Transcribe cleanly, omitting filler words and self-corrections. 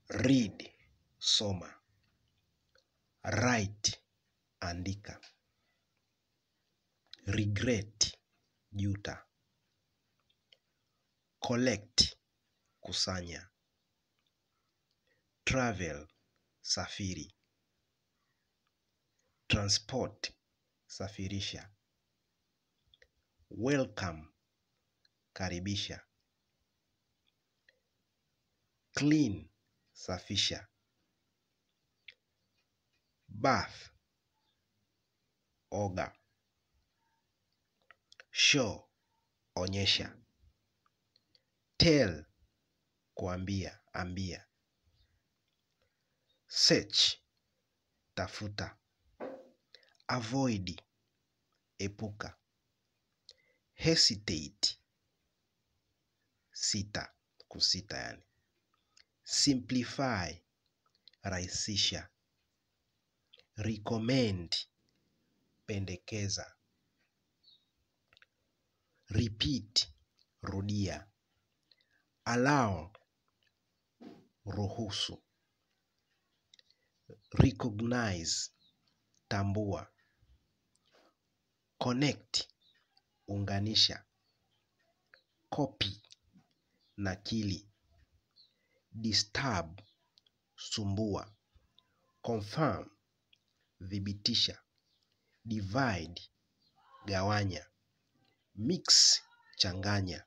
Read, soma. Write, andika. Regret, juta. Collect, kusanya. Travel, safiri. Transport, safirisha. Welcome, karibisha. Clean, safisha. Bath, oga. Show, onyesha. Tell, kuambia, ambia. Search, tafuta. Avoid, epuka. Hesitate, sita, kusita yani. Simplify, rahisisha. Recommend, pendekeza. Repeat, rudia. Allow, ruhusu. Recognize, tambua. Connect, unganisha. Copy, nakili. Disturb, sumbua. Confirm, thibitisha. Divide, gawanya. Mix, changanya.